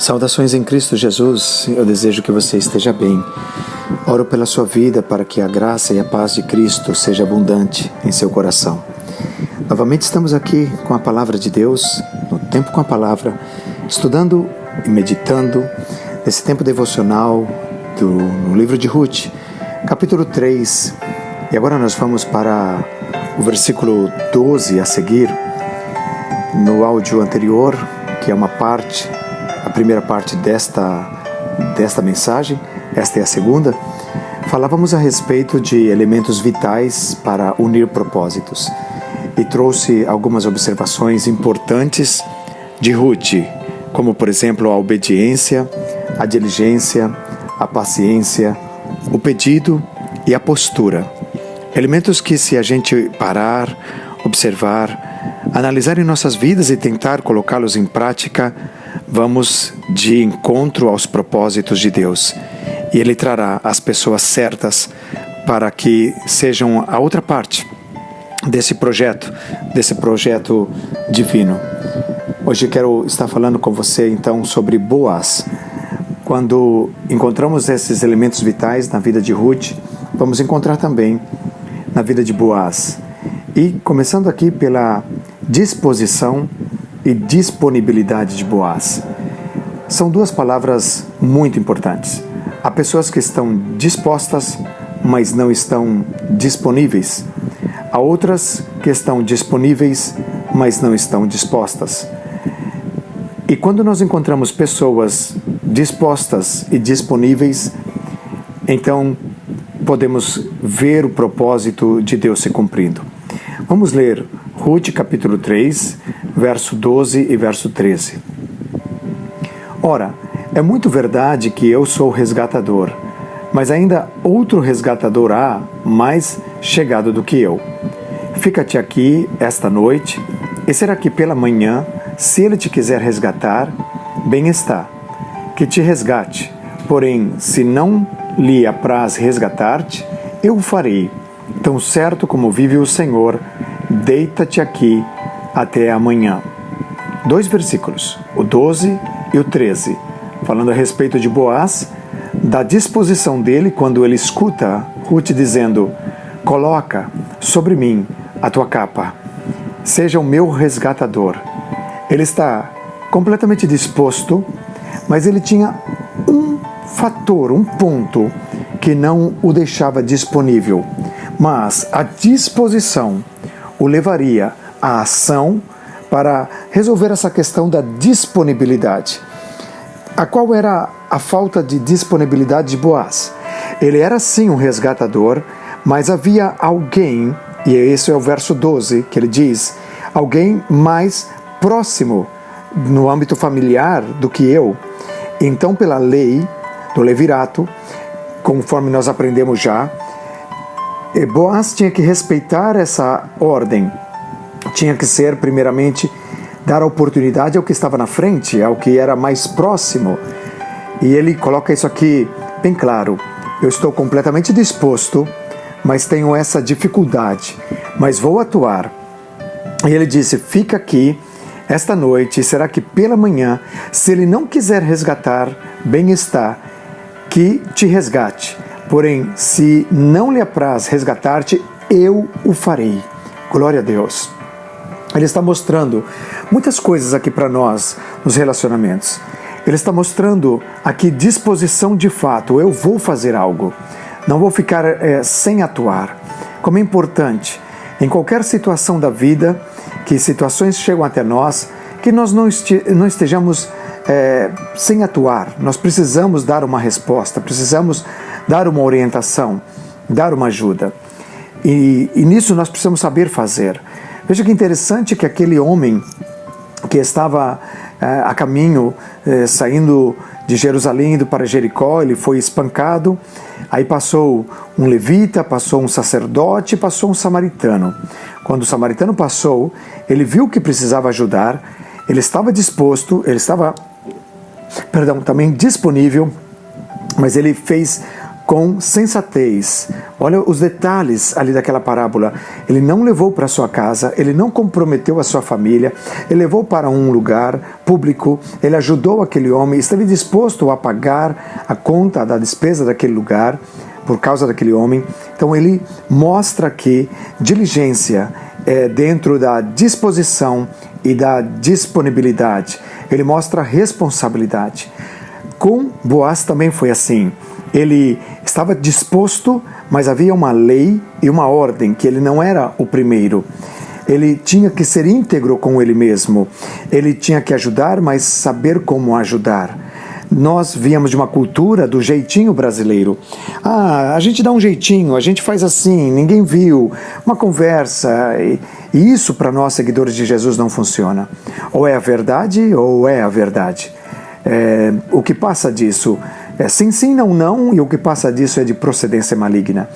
Saudações em Cristo Jesus, eu desejo que você esteja bem. Oro pela sua vida para que a graça e a paz de Cristo seja abundante em seu coração. Novamente estamos aqui com a Palavra de Deus, no Tempo com a Palavra, estudando e meditando nesse tempo devocional no livro de Ruth, capítulo 3. E agora nós vamos para o versículo 12 a seguir. No áudio anterior, que é a primeira parte desta mensagem, esta é a segunda, falávamos a respeito de elementos vitais para unir propósitos e trouxe algumas observações importantes de Ruth, como por exemplo a obediência, a diligência, a paciência, o pedido e a postura. Elementos que, se a gente parar, observar, analisar em nossas vidas e tentar colocá-los em prática, vamos de encontro aos propósitos de Deus. E Ele trará as pessoas certas para que sejam a outra parte desse projeto divino. Hoje quero estar falando com você então sobre Boaz. Quando encontramos esses elementos vitais na vida de Ruth, vamos encontrar também na vida de Boaz. E começando aqui pela disposição e disponibilidade de Boaz. São duas palavras muito importantes. Há pessoas que estão dispostas, mas não estão disponíveis. Há outras que estão disponíveis, mas não estão dispostas. E quando nós encontramos pessoas dispostas e disponíveis, então podemos ver o propósito de Deus se cumprindo. Vamos ler Ruth capítulo 3, verso 12 e verso 13. Ora, é muito verdade que eu sou resgatador, mas ainda outro resgatador há mais chegado do que eu. Fica-te aqui esta noite, e será que pela manhã, se ele te quiser resgatar, bem está, que te resgate. Porém, se não lhe apraz resgatar-te, eu o farei. Tão certo como vive o Senhor, deita-te aqui até amanhã. 2 versículos, o 12 e o 13, falando a respeito de Boaz, da disposição dele quando ele escuta Ruth dizendo: coloca sobre mim a tua capa, seja o meu resgatador. Ele está completamente disposto, mas ele tinha um fator, um ponto que não o deixava disponível, mas a disposição o levaria à ação para resolver essa questão da disponibilidade. A qual era a falta de disponibilidade de Boaz? Ele era sim um resgatador, mas havia alguém, e esse é o verso 12, que ele diz, alguém mais próximo no âmbito familiar do que eu. Então, pela lei do levirato, conforme nós aprendemos já, Boaz tinha que respeitar essa ordem. Tinha que ser, primeiramente, dar a oportunidade ao que estava na frente, ao que era mais próximo. E ele coloca isso aqui bem claro. Eu estou completamente disposto, mas tenho essa dificuldade, mas vou atuar. E ele disse, fica aqui esta noite, será que pela manhã, se ele não quiser resgatar, bem está, que te resgate. Porém, se não lhe apraz resgatar-te, eu o farei. Glória a Deus. Ele está mostrando muitas coisas aqui para nós nos relacionamentos. Ele está mostrando aqui disposição de fato. Eu vou fazer algo. Não vou ficar sem atuar. Como é importante, em qualquer situação da vida, que situações chegam até nós, que nós não estejamos sem atuar. Nós precisamos dar uma resposta, precisamos dar uma orientação, dar uma ajuda. E nisso nós precisamos saber fazer. Veja que interessante que aquele homem que estava a caminho, saindo de Jerusalém, indo para Jericó, ele foi espancado, aí passou um levita, passou um sacerdote, passou um samaritano. Quando o samaritano passou, ele viu que precisava ajudar, ele estava disposto, também disponível, mas ele fez com sensatez. Olha os detalhes ali daquela parábola. Ele não levou para sua casa, ele não comprometeu a sua família, ele levou para um lugar público, ele ajudou aquele homem, esteve disposto a pagar a conta da despesa daquele lugar por causa daquele homem. Então ele mostra que diligência é dentro da disposição e da disponibilidade. Ele mostra responsabilidade. Com Boaz também foi assim. Ele estava disposto, mas havia uma lei e uma ordem, que ele não era o primeiro. Ele tinha que ser íntegro com ele mesmo. Ele tinha que ajudar, mas saber como ajudar. Nós viemos de uma cultura do jeitinho brasileiro. A gente dá um jeitinho, a gente faz assim, ninguém viu, uma conversa. E isso para nós, seguidores de Jesus, não funciona. Ou é a verdade, ou é a verdade. O que passa disso é sim, sim, não, não, e o que passa disso é de procedência maligna.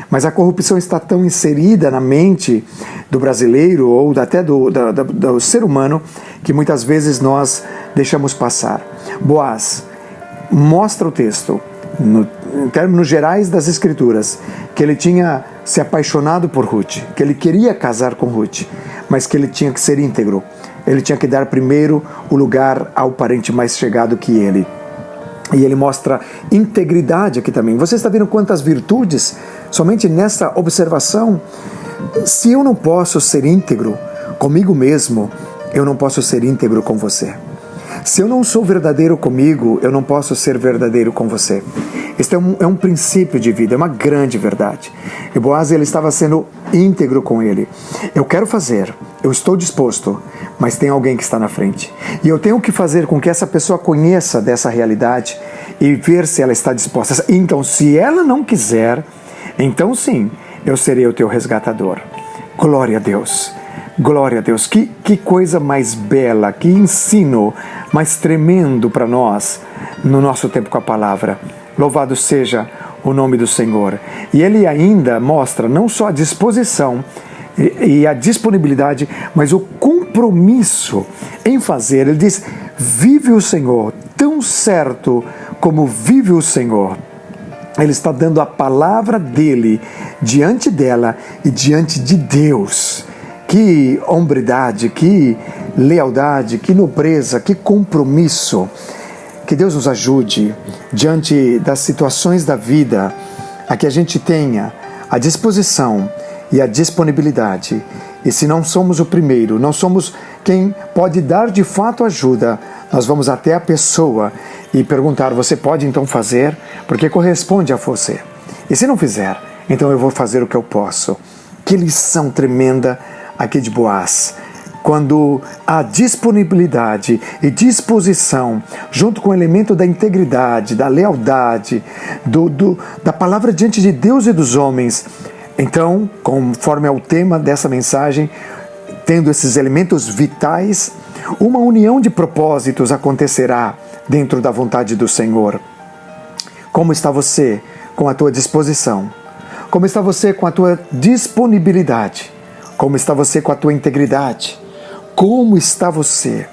Mas a corrupção está tão inserida na mente do brasileiro ou até do ser humano que muitas vezes nós deixamos passar. Boaz mostra o texto, em termos gerais das Escrituras, que ele tinha se apaixonado por Ruth, que ele queria casar com Ruth, mas que ele tinha que ser íntegro. Ele tinha que dar primeiro o lugar ao parente mais chegado que ele. E ele mostra integridade aqui também. Você está vendo quantas virtudes somente nessa observação? Se eu não posso ser íntegro comigo mesmo, eu não posso ser íntegro com você. Se eu não sou verdadeiro comigo, eu não posso ser verdadeiro com você. Este é um princípio de vida, é uma grande verdade. E Boaz, ele estava sendo íntegro com ele. Eu quero fazer, eu estou disposto, mas tem alguém que está na frente. E eu tenho que fazer com que essa pessoa conheça dessa realidade e ver se ela está disposta. Então, se ela não quiser, então sim, eu serei o teu resgatador. Glória a Deus. Glória a Deus. Que coisa mais bela, que ensino mais tremendo para nós no nosso tempo com a palavra. Louvado seja o nome do Senhor. E ele ainda mostra não só a disposição e a disponibilidade, mas o compromisso em fazer. Ele diz, vive o Senhor, tão certo como vive o Senhor. Ele está dando a palavra dele diante dela e diante de Deus. Que hombridade, que lealdade, que nobreza, que compromisso. Que Deus nos ajude diante das situações da vida, a que a gente tenha a disposição e a disponibilidade. E se não somos o primeiro, não somos quem pode dar de fato ajuda, nós vamos até a pessoa e perguntar, você pode então fazer? Porque corresponde a você. E se não fizer, então eu vou fazer o que eu posso. Que lição tremenda aqui de Boaz. Quando a disponibilidade e disposição, junto com o elemento da integridade, da lealdade, da palavra diante de Deus e dos homens, então, conforme é o tema dessa mensagem, tendo esses elementos vitais, uma união de propósitos acontecerá dentro da vontade do Senhor. Como está você com a tua disposição? Como está você com a tua disponibilidade? Como está você com a tua integridade? Como está você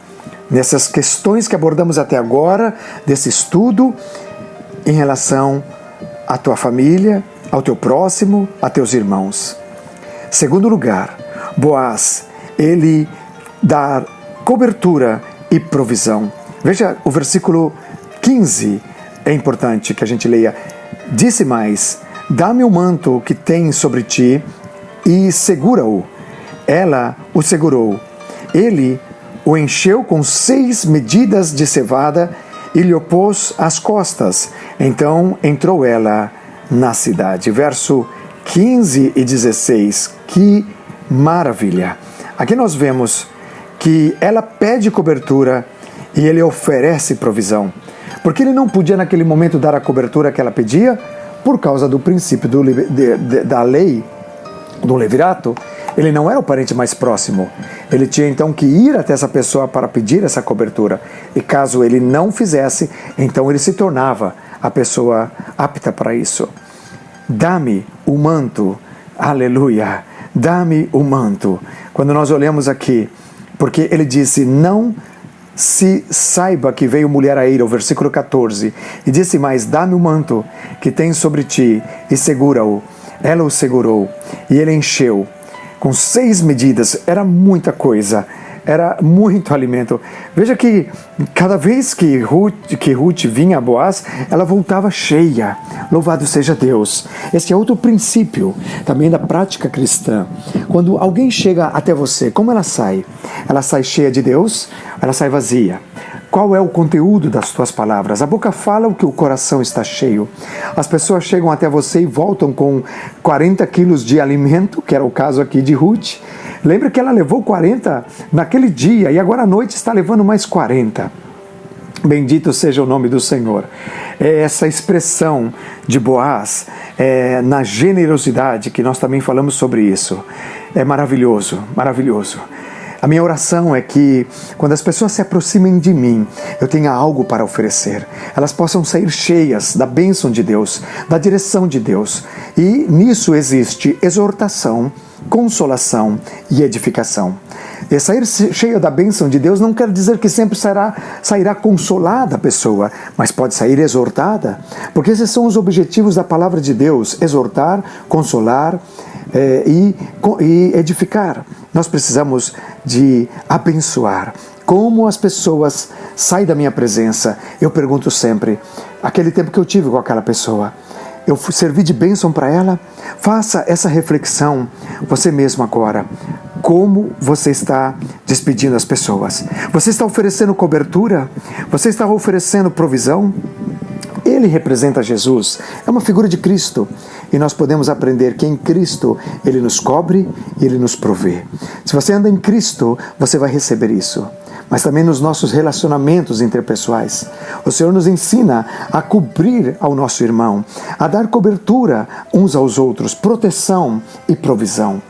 nessas questões que abordamos até agora, desse estudo, em relação à tua família, ao teu próximo, a teus irmãos? Segundo lugar, Boaz, ele dá cobertura e provisão. Veja o versículo 15, é importante que a gente leia. Disse mais, dá-me o manto que tens sobre ti e segura-o. Ela o segurou. Ele o encheu com 6 medidas de cevada e lhe opôs às costas. Então entrou ela na cidade. Verso 15 e 16. Que maravilha! Aqui nós vemos que ela pede cobertura e ele oferece provisão. Porque ele não podia naquele momento dar a cobertura que ela pedia por causa do princípio da lei do levirato. Ele não era o parente mais próximo. Ele tinha então que ir até essa pessoa para pedir essa cobertura. E caso ele não fizesse, então ele se tornava a pessoa apta para isso. Dá-me o manto. Aleluia. Dá-me o manto. Quando nós olhamos aqui, porque ele disse, não se saiba que veio mulher a ira, o versículo 14, e disse mais, dá-me o manto que tens sobre ti e segura-o. Ela o segurou e ele encheu com 6 medidas, era muita coisa, era muito alimento. Veja que cada vez que Ruth vinha a Boaz, ela voltava cheia. Louvado seja Deus. Esse é outro princípio também da prática cristã. Quando alguém chega até você, como ela sai? Ela sai cheia de Deus, ela sai vazia. Qual é o conteúdo das tuas palavras? A boca fala o que o coração está cheio. As pessoas chegam até você e voltam com 40 quilos de alimento, que era o caso aqui de Ruth. Lembra que ela levou 40 naquele dia e agora à noite está levando mais 40. Bendito seja o nome do Senhor. Essa expressão de Boaz, na generosidade, que nós também falamos sobre isso, é maravilhoso, maravilhoso. A minha oração é que, quando as pessoas se aproximem de mim, eu tenha algo para oferecer. Elas possam sair cheias da bênção de Deus, da direção de Deus. E nisso existe exortação, consolação e edificação. E sair cheia da bênção de Deus não quer dizer que sempre sairá consolada a pessoa, mas pode sair exortada, porque esses são os objetivos da palavra de Deus: exortar, consolar e edificar. Nós precisamos de abençoar. Como as pessoas saem da minha presença? Eu pergunto sempre, aquele tempo que eu tive com aquela pessoa, eu servi de bênção para ela? Faça essa reflexão você mesmo agora. Como você está despedindo as pessoas? Você está oferecendo cobertura? Você está oferecendo provisão? Ele representa Jesus, é uma figura de Cristo. E nós podemos aprender que em Cristo Ele nos cobre e Ele nos provê. Se você anda em Cristo, você vai receber isso. Mas também nos nossos relacionamentos interpessoais. O Senhor nos ensina a cobrir ao nosso irmão, a dar cobertura uns aos outros, proteção e provisão.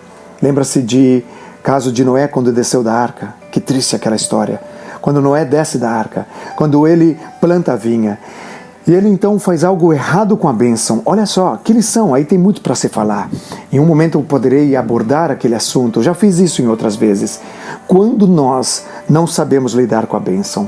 Lembra-se de caso de Noé quando desceu da arca? Que triste aquela história. Quando Noé desce da arca, quando ele planta a vinha, e ele então faz algo errado com a bênção. Olha só, que lição, aí tem muito para se falar. Em um momento eu poderei abordar aquele assunto, eu já fiz isso em outras vezes. Quando nós não sabemos lidar com a bênção,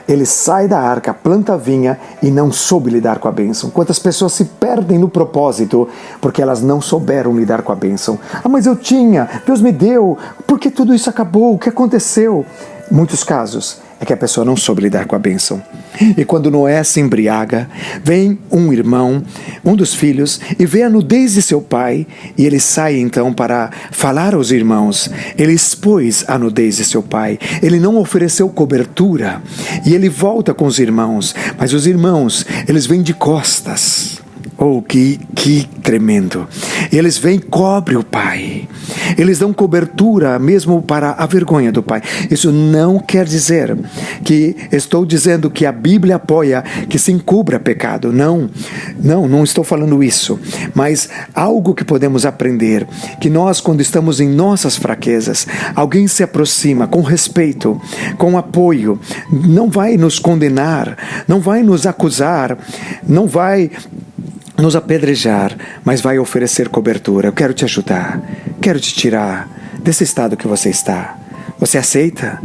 ele sai da arca, planta a vinha e não soube lidar com a bênção. Quantas pessoas se perdem no propósito porque elas não souberam lidar com a bênção. Ah, mas eu tinha, Deus me deu, por que tudo isso acabou? O que aconteceu? Muitos casos é que a pessoa não soube lidar com a bênção. E quando Noé se embriaga, vem um irmão, um dos filhos, e vê a nudez de seu pai, e ele sai então para falar aos irmãos. Ele expôs a nudez de seu pai, ele não ofereceu cobertura, e ele volta com os irmãos, mas os irmãos, eles vêm de costas. Oh, que tremendo. Eles vêm e cobrem o pai. Eles dão cobertura mesmo para a vergonha do pai. Isso não quer dizer que estou dizendo que a Bíblia apoia que se encubra pecado. Não estou falando isso. Mas algo que podemos aprender, que nós, quando estamos em nossas fraquezas, alguém se aproxima com respeito, com apoio, não vai nos condenar, não vai nos acusar, não vai nos apedrejar, mas vai oferecer cobertura. Eu quero te ajudar, quero te tirar desse estado que você está. Você aceita?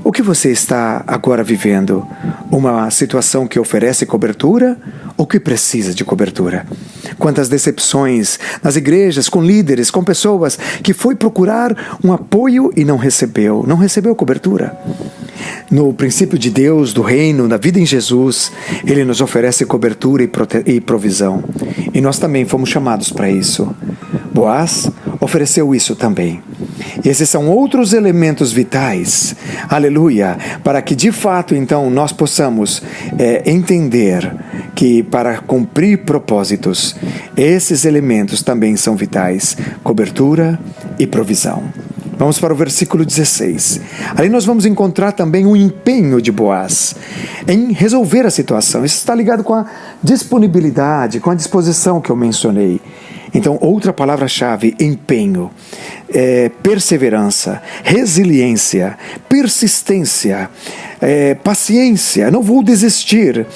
O que você está agora vivendo? Uma situação que oferece cobertura ou que precisa de cobertura? Quantas decepções nas igrejas, com líderes, com pessoas que foi procurar um apoio e não recebeu cobertura. No princípio de Deus, do reino, da vida em Jesus, Ele nos oferece cobertura e provisão. E nós também fomos chamados para isso. Boaz ofereceu isso também. E esses são outros elementos vitais, aleluia, para que de fato então nós possamos entender que para cumprir propósitos, esses elementos também são vitais, cobertura e provisão. Vamos para o versículo 16. Ali nós vamos encontrar também um empenho de Boaz em resolver a situação. Isso está ligado com a disponibilidade, com a disposição que eu mencionei. Então, outra palavra-chave: empenho, perseverança, resiliência, persistência, paciência. Não vou desistir.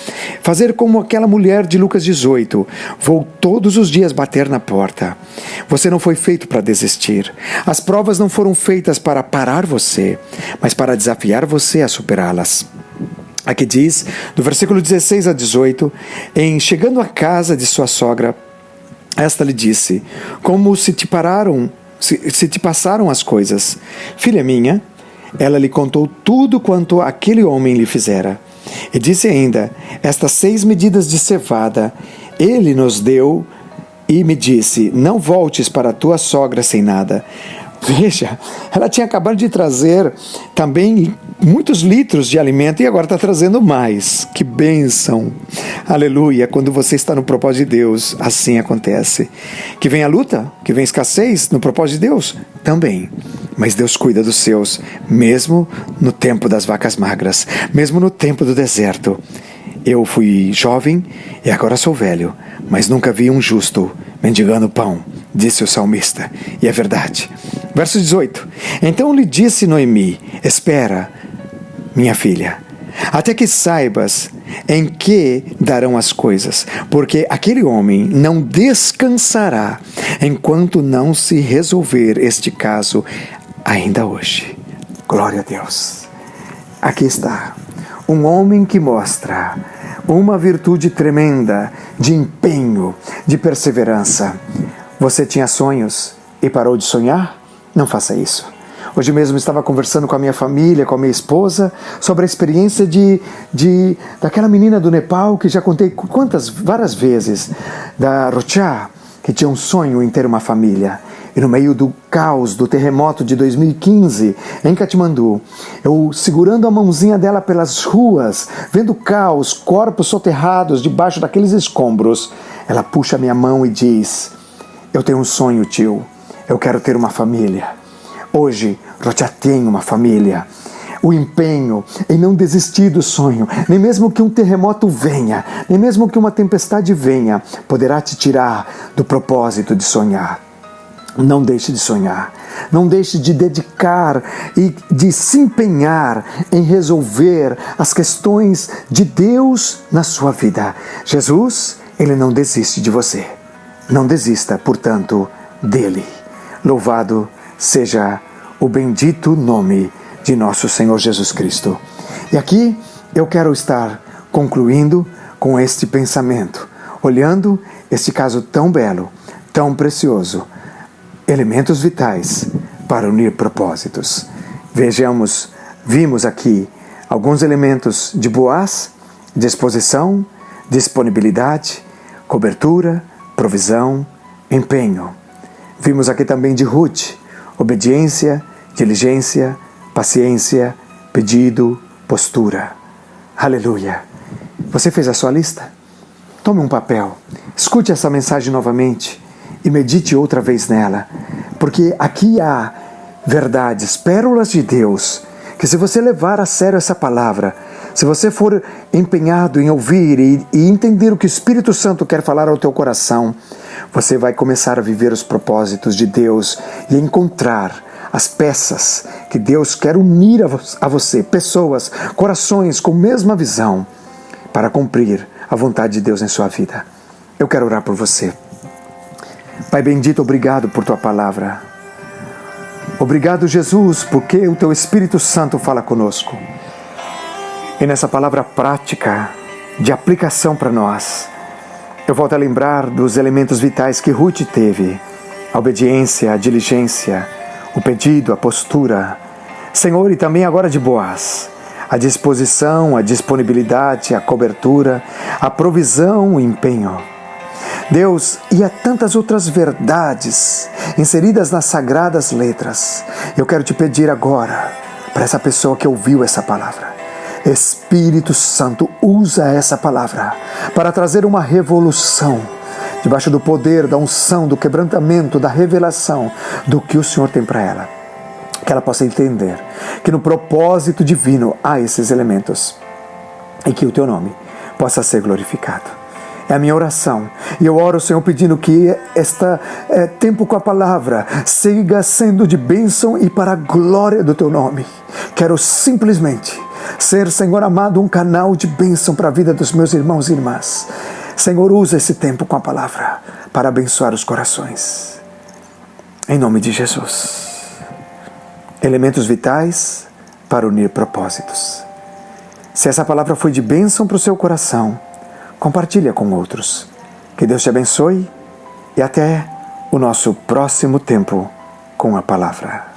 Fazer como aquela mulher de Lucas 18. Vou todos os dias bater na porta. Você não foi feito para desistir. As provas não foram feitas para parar você, mas para desafiar você a superá-las. Aqui diz, do versículo 16 a 18, chegando à casa de sua sogra, esta lhe disse: como se te passaram as coisas? Filha minha, ela lhe contou tudo quanto aquele homem lhe fizera. E disse ainda: estas 6 medidas de cevada ele nos deu e me disse: não voltes para tua sogra sem nada. Veja, ela tinha acabado de trazer também muitos litros de alimento e agora está trazendo mais. Que bênção! Aleluia! Quando você está no propósito de Deus, assim acontece. Que vem a luta, que vem escassez no propósito de Deus, também. Mas Deus cuida dos seus, mesmo no tempo das vacas magras, mesmo no tempo do deserto. Eu fui jovem e agora sou velho, mas nunca vi um justo mendigando pão, disse o salmista, e é verdade. Verso 18. Então lhe disse Noemi: espera, minha filha, até que saibas em que darão as coisas, porque aquele homem não descansará enquanto não se resolver este caso ainda hoje. Glória a Deus. Aqui está um homem que mostra uma virtude tremenda de empenho, de perseverança. Você tinha sonhos e parou de sonhar? Não faça isso. Hoje mesmo estava conversando com a minha família, com a minha esposa, sobre a experiência daquela menina do Nepal, que já contei várias vezes, da Rocha, que tinha um sonho em ter uma família. E no meio do caos do terremoto de 2015, em Katmandu, eu segurando a mãozinha dela pelas ruas, vendo o caos, corpos soterrados debaixo daqueles escombros, ela puxa minha mão e diz: eu tenho um sonho, tio, eu quero ter uma família. Hoje, Rocha tem uma família. O empenho em não desistir do sonho, nem mesmo que um terremoto venha, nem mesmo que uma tempestade venha, poderá te tirar do propósito de sonhar. Não deixe de sonhar, não deixe de dedicar e de se empenhar em resolver as questões de Deus na sua vida. Jesus, Ele não desiste de você. Não desista, portanto, dele. Louvado seja o bendito nome de nosso Senhor Jesus Cristo. E aqui eu quero estar concluindo com este pensamento, olhando este caso tão belo, tão precioso. Elementos vitais para unir propósitos. Vimos aqui alguns elementos de Boaz: disposição, disponibilidade, cobertura, provisão, empenho. Vimos aqui também de Ruth: obediência, diligência, paciência, pedido, postura. Aleluia! Você fez a sua lista? Tome um papel, escute essa mensagem novamente e medite outra vez nela, porque aqui há verdades, pérolas de Deus, que se você levar a sério essa palavra, se você for empenhado em ouvir e entender o que o Espírito Santo quer falar ao teu coração, você vai começar a viver os propósitos de Deus e encontrar as peças que Deus quer unir a você, pessoas, corações com a mesma visão, para cumprir a vontade de Deus em sua vida. Eu quero orar por você. Pai bendito, obrigado por tua palavra. Obrigado, Jesus, porque o teu Espírito Santo fala conosco. E nessa palavra prática, de aplicação para nós, eu volto a lembrar dos elementos vitais que Ruth teve: a obediência, a diligência, o pedido, a postura. Senhor, e também agora de Boaz, a disposição, a disponibilidade, a cobertura, a provisão, o empenho. Deus, e há tantas outras verdades inseridas nas sagradas letras. Eu quero te pedir agora, para essa pessoa que ouviu essa palavra: Espírito Santo, usa essa palavra para trazer uma revolução, debaixo do poder, da unção, do quebrantamento, da revelação do que o Senhor tem para ela. Que ela possa entender que no propósito divino há esses elementos e que o teu nome possa ser glorificado. É a minha oração. E eu oro, Senhor, pedindo que este tempo com a palavra siga sendo de bênção e para a glória do Teu nome. Quero simplesmente ser, Senhor amado, um canal de bênção para a vida dos meus irmãos e irmãs. Senhor, usa esse tempo com a palavra para abençoar os corações. Em nome de Jesus. Elementos vitais para unir propósitos. Se essa palavra foi de bênção para o seu coração, compartilha com outros. Que Deus te abençoe e até o nosso próximo tempo com a palavra.